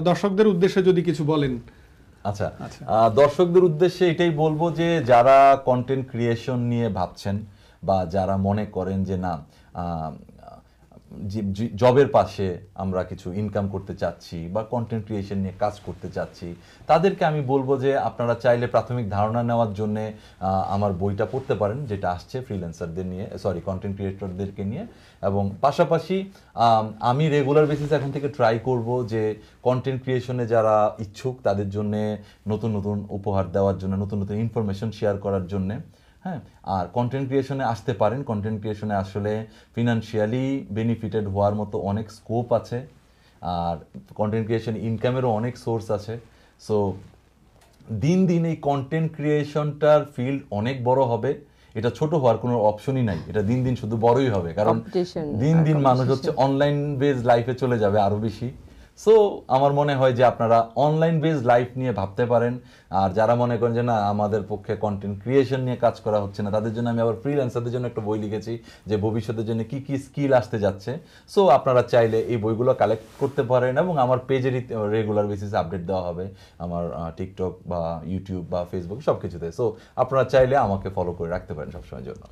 দর্শকদের উদ্দেশ্যে যদি কিছু বলেন। আচ্ছা, দর্শকদের উদ্দেশ্যে এটাই বলবো যে যারা কন্টেন্ট ক্রিয়েশন নিয়ে ভাবছেন বা যারা মনে করেন যে না জবের পাশে আমরা কিছু ইনকাম করতে চাচ্ছি বা কন্টেন্ট ক্রিয়েশন নিয়ে কাজ করতে চাচ্ছি, তাদেরকে আমি বলবো যে আপনারা চাইলে প্রাথমিক ধারণা নেওয়ার জন্য আমার বইটা পড়তে পারেন, যেটা আসছে ফ্রিল্যান্সারদের নিয়ে, কন্টেন্ট ক্রিয়েটরদেরকে নিয়ে। এবং পাশাপাশি আমি রেগুলার বেসিস এখন থেকে ট্রাই করব যে কন্টেন্ট ক্রিয়েশনে যারা ইচ্ছুক তাদের জন্য নতুন নতুন উপহার দেওয়ার জন্য, নতুন নতুন ইনফরমেশন শেয়ার করার জন্য। হ্যাঁ, আর কন্টেন্ট ক্রিয়েশনে আসতে পারেন। কন্টেন্ট ক্রিয়েশনে আসলে ফিনান্সিয়ালি বেনিফিটেড হওয়ার মতো অনেক স্কোপ আছে, আর কন্টেন্ট ক্রিয়েশন ইনকামেরও অনেক সোর্স আছে। সো দিন দিন এই কন্টেন্ট ক্রিয়েশনটার ফিল্ড অনেক বড় হবে, এটা ছোট হওয়ার কোনো অপশনই নাই, এটা দিন দিন শুধু বড়ই হবে, কারণ দিন দিন মানুষ হচ্ছে অনলাইন বেজ লাইফে চলে যাবে আরো বেশি। সো আমার মনে হয় যে আপনারা অনলাইন বেজ লাইফ নিয়ে ভাবতে পারেন। আর যারা মনে করেন যে না আমাদের পক্ষে কন্টেন্ট ক্রিয়েশন নিয়ে কাজ করা হচ্ছে না, তাদের জন্য আমি আবার ফ্রিল্যান্সারদের জন্য একটা বই লিখেছি যে ভবিষ্যতের জন্য কি কি স্কিল আসতে যাচ্ছে। সো আপনারা চাইলে এই বইগুলো কালেক্ট করতে পারেন এবং আমার পেজেরই রেগুলার বেসিসে আপডেট দেওয়া হবে, আমার টিকটক বা ইউটিউব বা ফেসবুক সব কিছুতে। সো আপনারা চাইলে আমাকে ফলো করে রাখতে পারেন সবসময়ের জন্য।